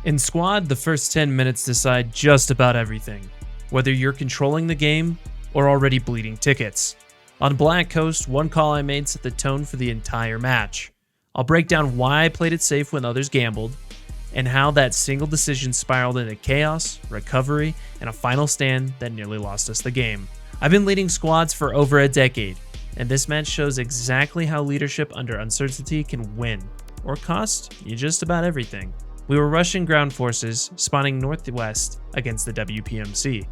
In Squad, the first 10 minutes decide just about everything, whether you're controlling the game or already bleeding tickets. On Black Coast, one call I made set the tone for the entire match. I'll break down why I played it safe when others gambled, and how that single decision spiraled into chaos, recovery, and a final stand that nearly lost us the game. I've been leading squads for over a decade, and this match shows exactly how leadership under uncertainty can win, or cost you just about everything. We were rushing ground forces, spawning northwest against the WPMC.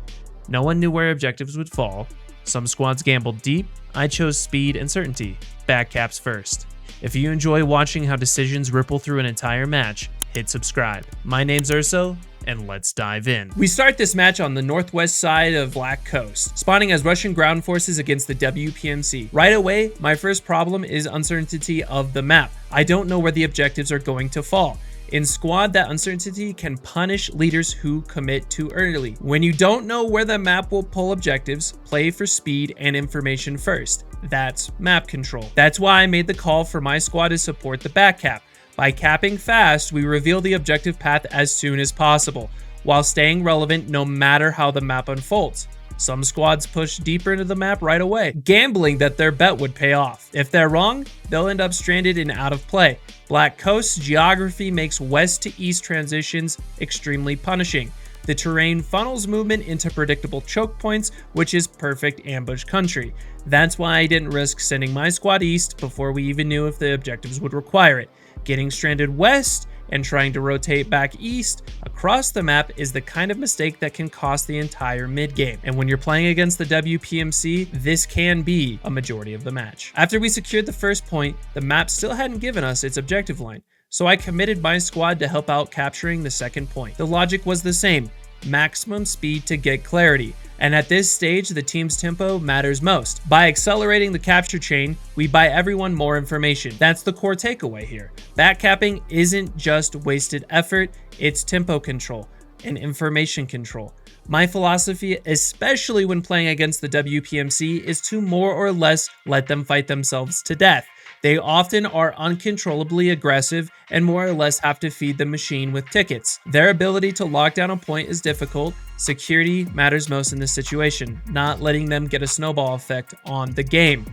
No one knew where objectives would fall. Some squads gambled deep. I chose speed and certainty. Back caps first. If you enjoy watching how decisions ripple through an entire match, hit subscribe. My name's Urso, and let's dive in. We start this match on the northwest side of Black Coast, spawning as Russian ground forces against the WPMC. Right away, my first problem is uncertainty of the map. I don't know where the objectives are going to fall. In Squad, that uncertainty can punish leaders who commit too early. When you don't know where the map will pull objectives, play for speed and information first. That's map control. That's why I made the call for my squad to support the back cap. By capping fast, we reveal the objective path as soon as possible, while staying relevant no matter how the map unfolds. Some squads push deeper into the map right away, gambling that their bet would pay off. If they're wrong, they'll end up stranded and out of play. Black Coast's geography makes west to east transitions extremely punishing. The terrain funnels movement into predictable choke points, which is perfect ambush country. That's why I didn't risk sending my squad east before we even knew if the objectives would require it. Getting stranded west and trying to rotate back east across the map is the kind of mistake that can cost the entire mid game. And when you're playing against the WPMC, this can be a majority of the match. After we secured the first point, the map still hadn't given us its objective line, so I committed my squad to help out capturing the second point. The logic was the same: maximum speed to get clarity. And at this stage, the team's tempo matters most. By accelerating the capture chain, we buy everyone more information. That's the core takeaway here. Backcapping isn't just wasted effort, it's tempo control and information control. My philosophy, especially when playing against the WPMC, is to more or less let them fight themselves to death. They often are uncontrollably aggressive and more or less have to feed the machine with tickets. Their ability to lock down a point is difficult. Security matters most in this situation, not letting them get a snowball effect on the game.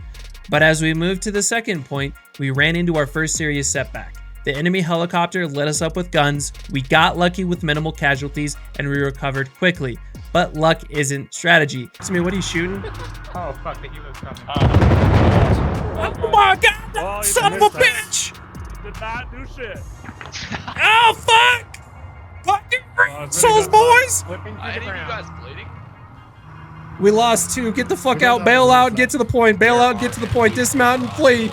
But as we moved to the second point, we ran into our first serious setback. The enemy helicopter lit us up with guns. We got lucky with minimal casualties and we recovered quickly. But luck isn't strategy. What are you shooting? Oh fuck, the hero's coming. Oh my god, that son of a bitch! Did not do shit. Oh fuck! Fucking souls, boys! Any of you guys bleeding? We lost two. Get the fuck out. Bail out. Get to the point. Bail out. Get to the point. Dismount and flee.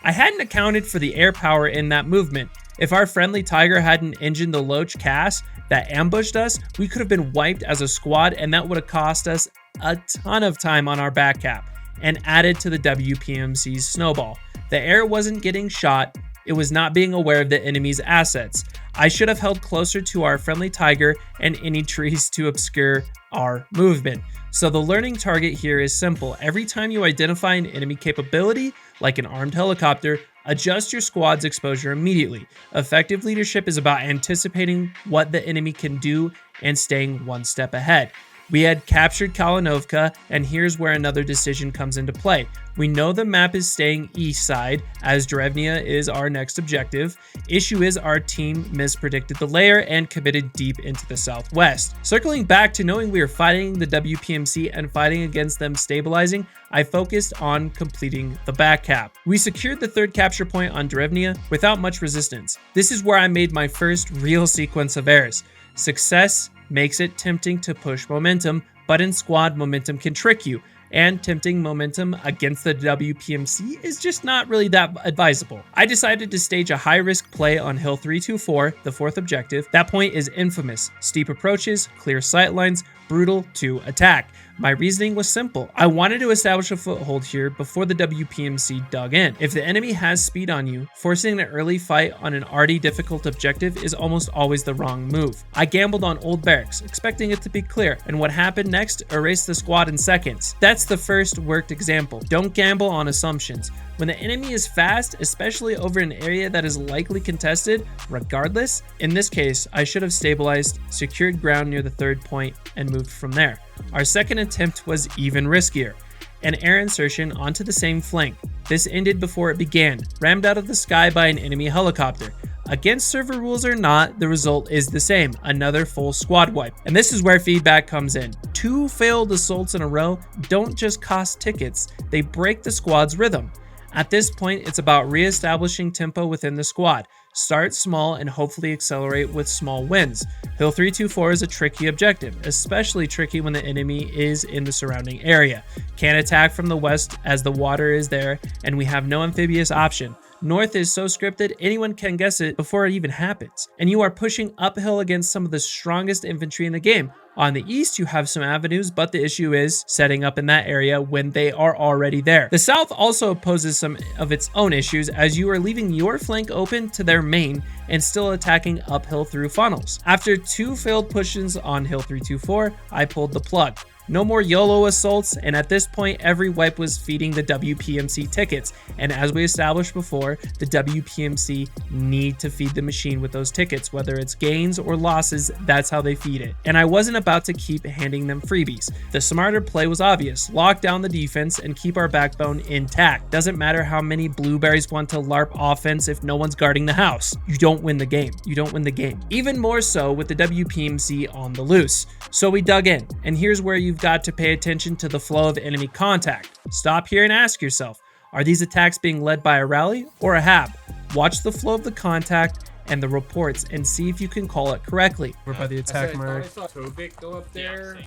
I hadn't accounted for the air power in that movement. If our friendly Tiger hadn't engined the Loach cast that ambushed us, we could have been wiped as a squad, and that would have cost us a ton of time on our back cap and added to the WPMC's snowball. The air wasn't getting shot. It was not being aware of the enemy's assets. I should have held closer to our friendly Tiger and any trees to obscure our movement. So the learning target here is simple. Every time you identify an enemy capability, like an armed helicopter, adjust your squad's exposure immediately. Effective leadership is about anticipating what the enemy can do and staying one step ahead. We had captured Kalinovka, and here's where another decision comes into play. We know the map is staying east side, as Drevnia is our next objective. Issue is our team mispredicted the layer and committed deep into the southwest. Circling back to knowing we were fighting the WPMC and fighting against them stabilizing, I focused on completing the back cap. We secured the third capture point on Drevnia without much resistance. This is where I made my first real sequence of errors. Success makes it tempting to push momentum, but in squad, momentum can trick you, and tempting momentum against the WPMC is just not really that advisable. I decided to stage a high-risk play on Hill 324, the fourth objective. That point is infamous: steep approaches, clear sightlines, brutal to attack. My reasoning was simple. I wanted to establish a foothold here before the WPMC dug in. If the enemy has speed on you, forcing an early fight on an already difficult objective is almost always the wrong move. I gambled on old barracks, expecting it to be clear, and what happened next erased the squad in seconds. That's the first worked example. Don't gamble on assumptions. When the enemy is fast, especially over an area that is likely contested, regardless, in this case, I should have stabilized, secured ground near the third point, and moved from there. Our second attempt was even riskier. An air insertion onto the same flank. This ended before it began, rammed out of the sky by an enemy helicopter. Against server rules or not, the result is the same, another full squad wipe. And this is where feedback comes in. 2 failed assaults in a row don't just cost tickets, they break the squad's rhythm. At this point, it's about re-establishing tempo within the squad. Start small and hopefully accelerate with small wins. Hill 324 is a tricky objective, especially tricky when the enemy is in the surrounding area. Can't attack from the west as the water is there and we have no amphibious option. North is so scripted, anyone can guess it before it even happens. And you are pushing uphill against some of the strongest infantry in the game. On the east, you have some avenues, but the issue is setting up in that area when they are already there. The south also poses some of its own issues as you are leaving your flank open to their main and still attacking uphill through funnels. After 2 failed pushes on Hill 324, I pulled the plug. No more YOLO assaults, and at this point, every wipe was feeding the WPMC tickets. And as we established before, the WPMC need to feed the machine with those tickets, whether it's gains or losses, that's how they feed it. And I wasn't about to keep handing them freebies. The smarter play was obvious, lock down the defense and keep our backbone intact. Doesn't matter how many blueberries want to LARP offense if no one's guarding the house. You don't win the game. You don't win the game. Even more so with the WPMC on the loose. So we dug in, and here's where you've got to pay attention to the flow of enemy contact. Stop here and ask yourself, are these attacks being led by a rally or a hab? Watch the flow of the contact and the reports and see if you can call it correctly. We're by the attack mark. I saw Tobik go up there,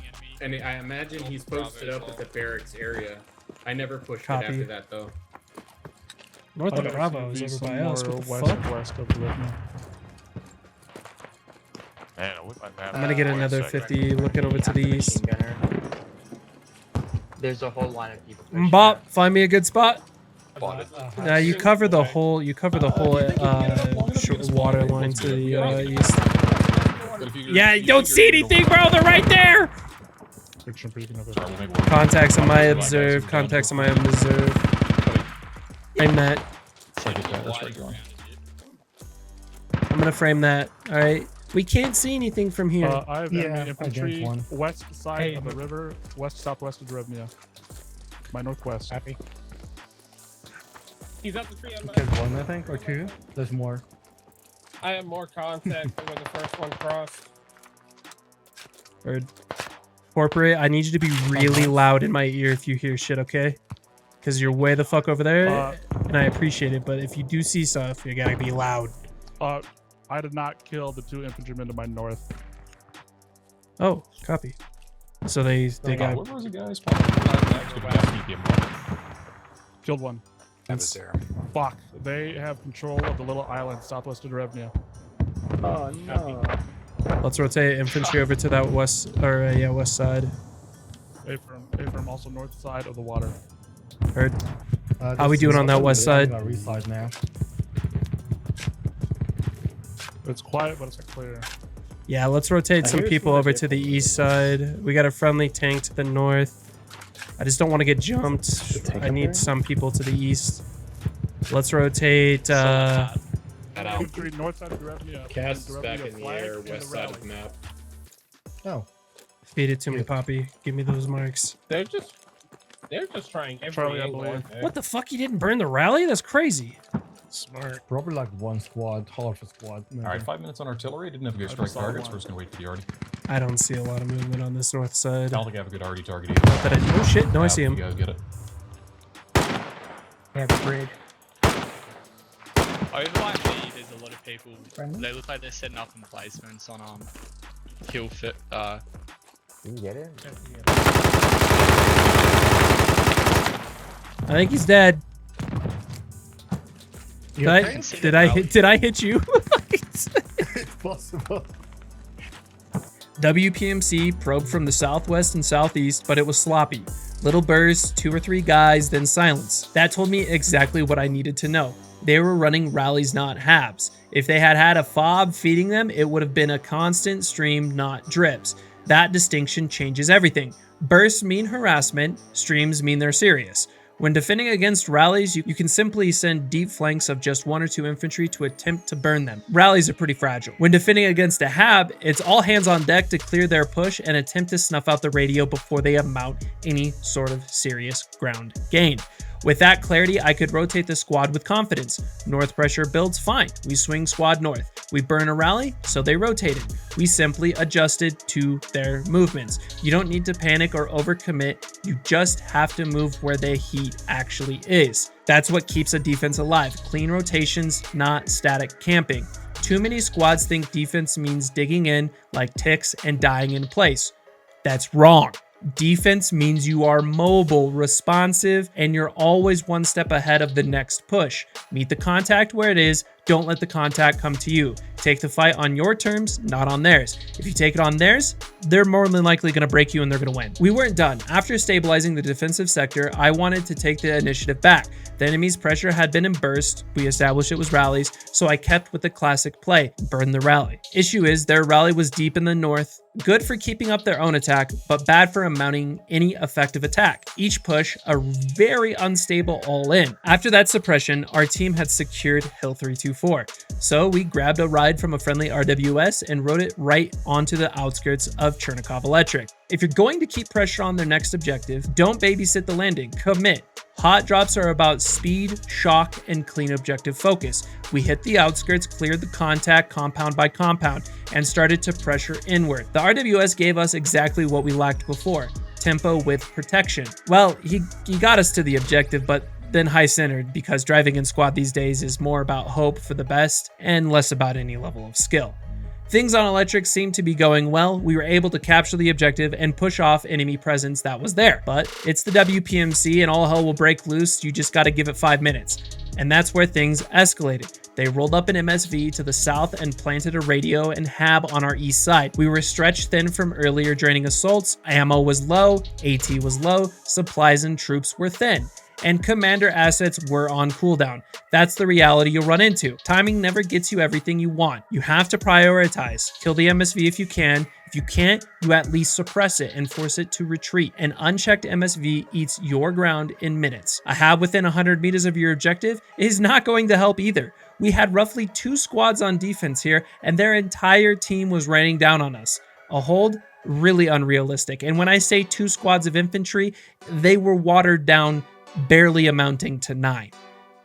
and I imagine he's posted up at the barracks area. I never pushed it after that though. North of Bravo is over by us. What the fuck? West of the river. Man, I'm gonna get another 50 looking over to the east. There's a whole line of people. Bop, find me a good spot. Now You cover the whole water line to the east. Yeah, you don't see anything, bro. They're right there. Contacts on my observe. Contacts on my observe. Frame that. I'm gonna frame that. All right. We can't see anything from here. I have enemy infantry west side of the river, southwest of the river. Yeah. My northwest. Happy. He's up the tree on my... There's 1, I think, or 2. There's more. I have more contact than when the first one crossed. Bird. Corporate, I need you to be really loud in my ear if you hear shit, okay? Because you're way the fuck over there, and I appreciate it, but if you do see stuff, you gotta be loud. I did not kill the 2 infantrymen to my north. Oh, copy. So they got... Where was the guys? Killed 1. Fuck. They have control of the little island southwest of Drevnia. Oh no. Let's rotate infantry over to that west side. A-firm also north side of the water. Heard. How we doing on that west side? Now. It's quiet, but it's clear. Yeah, let's rotate some people over to the east side. We got a friendly tank to the north. I just don't want to get jumped. I need some people to the east. Let's rotate. Infantry north side of Drevnia. Cass is back in the air, west side of the map. Oh. Feed it to me, Poppy. Give me those marks. They're just trying every Charlie, I angle. believe. What the fuck? You didn't burn the rally? That's crazy. Smart. Probably like 1 squad, half a squad. Maybe. All right, 5 minutes on artillery. Didn't have a good strike targets. We're just gonna wait for the arty. I don't see a lot of movement on this north side. I don't think I have a good arty target Not that either. oh shit! No, I see You him. guys get it. They have a bridge. Over by me, there's a lot of people. They look like they're setting up emplacements on kill fit. You can get it? I think he's dead. Did I hit you? It's possible. WPMC probed from the southwest and southeast, but it was sloppy. Little bursts, 2 or 3 guys, then silence. That told me exactly what I needed to know. They were running rallies, not halves. If they had had a fob feeding them, it would have been a constant stream, not drips. That distinction changes everything. Bursts mean harassment, streams mean they're serious. When defending against rallies, you can simply send deep flanks of just 1 or 2 infantry to attempt to burn them. Rallies are pretty fragile. When defending against a HAB, it's all hands on deck to clear their push and attempt to snuff out the radio before they mount any sort of serious ground gain. With that clarity, I could rotate the squad with confidence. North pressure builds, fine. We swing squad north. We burn a rally, so they rotated. We simply adjusted to their movements. You don't need to panic or overcommit. You just have to move where the heat actually is. That's what keeps a defense alive. Clean rotations, not static camping. Too many squads think defense means digging in like ticks and dying in place. That's wrong. Defense means you are mobile, responsive, and you're always one step ahead of the next push. Meet the contact where it is. Don't let the contact come to you. Take the fight on your terms, not on theirs. If you take it on theirs, they're more than likely going to break you and they're going to win. We weren't done. After stabilizing the defensive sector, I wanted to take the initiative back. The enemy's pressure had been in burst. We established it was rallies, so I kept with the classic play, burn the rally. Issue is their rally was deep in the north, good for keeping up their own attack, but bad for mounting any effective attack. Each push, a very unstable all-in. After that suppression, our team had secured Hill 324. So we grabbed a ride from a friendly RWS and rode it right onto the outskirts of Chernikov Electric. If you're going to keep pressure on their next objective, don't babysit the landing, commit. Hot drops are about speed, shock, and clean objective focus. We hit the outskirts, cleared the contact compound by compound, and started to pressure inward. The RWS gave us exactly what we lacked before, tempo with protection. Well, he got us to the objective, but then high-centered, because driving in squad these days is more about hope for the best and less about any level of skill. Things on Electric seemed to be going well. We were able to capture the objective and push off enemy presence that was there. But it's the WPMC and all hell will break loose. You just got to give it 5 minutes. And that's where things escalated. They rolled up an MSV to the south and planted a radio and HAB on our east side. We were stretched thin from earlier draining assaults. Ammo was low, AT was low, supplies and troops were thin, and commander assets were on cooldown. That's the reality you'll run into. Timing never gets you everything you want. You have to prioritize. Kill the MSV if you can. If you can't, you at least suppress it and force it to retreat. An unchecked MSV eats your ground in minutes. A HAB within 100 meters of your objective is not going to help either. We had roughly 2 squads on defense here, and their entire team was raining down on us. A hold? Really unrealistic. And when I say 2 squads of infantry, they were watered down, barely amounting to 9.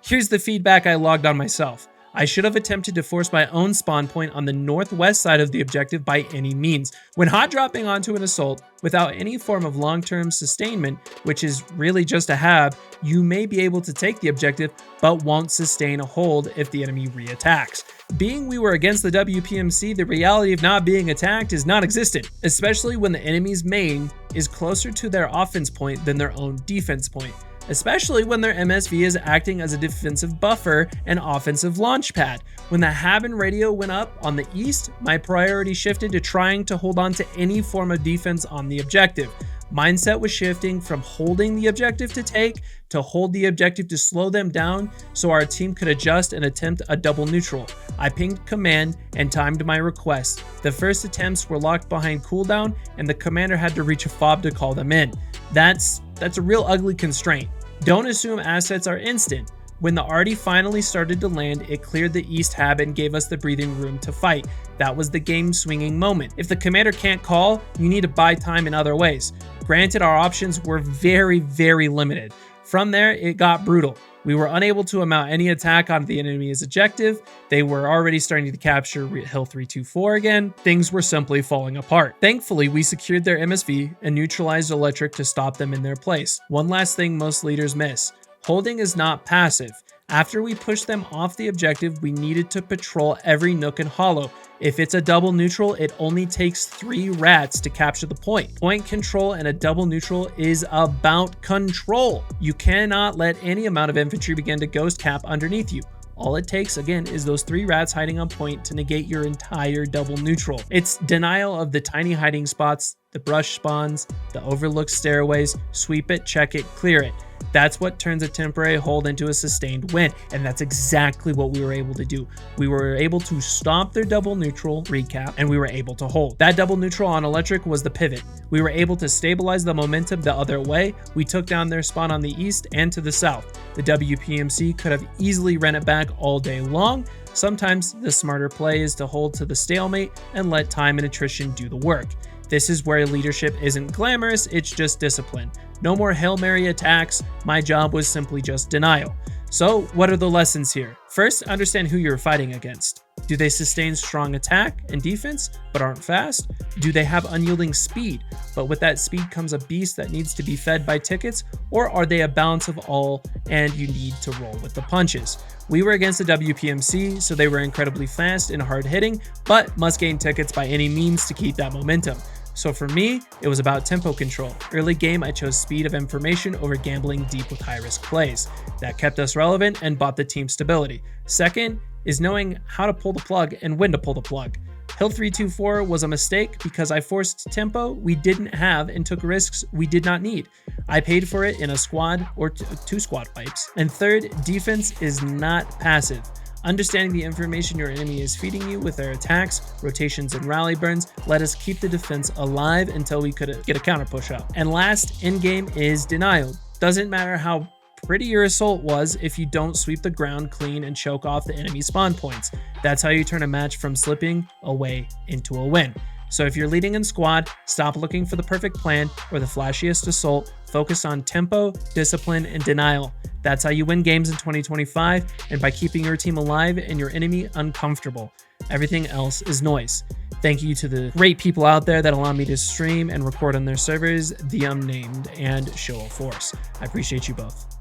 Here's the feedback I logged on myself. I should have attempted to force my own spawn point on the northwest side of the objective by any means. When hot dropping onto an assault without any form of long-term sustainment, which is really just a HAB, you may be able to take the objective, but won't sustain a hold if the enemy reattacks. Being we were against the WPMC, the reality of not being attacked is non-existent, especially when the enemy's main is closer to their offense point than their own defense point. Especially when their MSV is acting as a defensive buffer and offensive launch pad. When the HAB and radio went up on the east, my priority shifted to trying to hold on to any form of defense on the objective. Mindset was shifting from holding the objective to take to hold the objective to slow them down so our team could adjust and attempt a double neutral. I pinged command and timed my request. The first attempts were locked behind cooldown and the commander had to reach a fob to call them in. That's a real ugly constraint. Don't assume assets are instant. When the arty finally started to land, it cleared the east HAB and gave us the breathing room to fight. That was the game swinging moment. If the commander can't call, you need to buy time in other ways. Granted, our options were very, very limited. From there, it got brutal. We were unable to mount any attack on the enemy's objective. They were already starting to capture Hill 324 again. Things were simply falling apart. Thankfully, we secured their MSV and neutralized Electric to stop them in their place. One last thing most leaders miss. Holding is not passive. After we pushed them off the objective, we needed to patrol every nook and hollow. If it's a double neutral, it only takes 3 rats to capture the point. Point control and a double neutral is about control. You cannot let any amount of infantry begin to ghost cap underneath you. All it takes, again, is those 3 rats hiding on point to negate your entire double neutral. It's denial of the tiny hiding spots, the brush spawns, the overlooked stairways, sweep it, check it, clear it. That's what turns a temporary hold into a sustained win, and that's exactly what we were able to do. We were able to stop their double neutral recap, and we were able to hold. That double neutral on electric was the pivot. We were able to stabilize the momentum the other way. We took down their spawn on the east and to the south. The WPMC could have easily ran it back all day long. Sometimes the smarter play is to hold to the stalemate and let time and attrition do the work. This is where leadership isn't glamorous, it's just discipline. No more Hail Mary attacks, my job was simply just denial. So what are the lessons here? First, understand who you're fighting against. Do they sustain strong attack and defense, but aren't fast? Do they have unyielding speed, but with that speed comes a beast that needs to be fed by tickets? Or are they a balance of all and you need to roll with the punches? We were against the WPMC, so they were incredibly fast and hard hitting, but must gain tickets by any means to keep that momentum. So for me, it was about tempo control. Early game, I chose speed of information over gambling deep with high-risk plays. That kept us relevant and bought the team stability. Second is knowing how to pull the plug and when to pull the plug. Hill 324 was a mistake because I forced tempo we didn't have and took risks we did not need. I paid for it in a squad or two squad wipes. And third, defense is not passive. Understanding the information your enemy is feeding you with their attacks, rotations, and rally burns let us keep the defense alive until we could get a counter push up. And last, in-game is denial. Doesn't matter how pretty your assault was if you don't sweep the ground clean and choke off the enemy spawn points. That's how you turn a match from slipping away into a win. So if you're leading in squad, stop looking for the perfect plan or the flashiest assault. Focus on tempo, discipline, and denial. That's how you win games in 2025, and by keeping your team alive and your enemy uncomfortable. Everything else is noise. Thank you to the great people out there that allow me to stream and record on their servers, The Unnamed and Show of Force. I appreciate you both.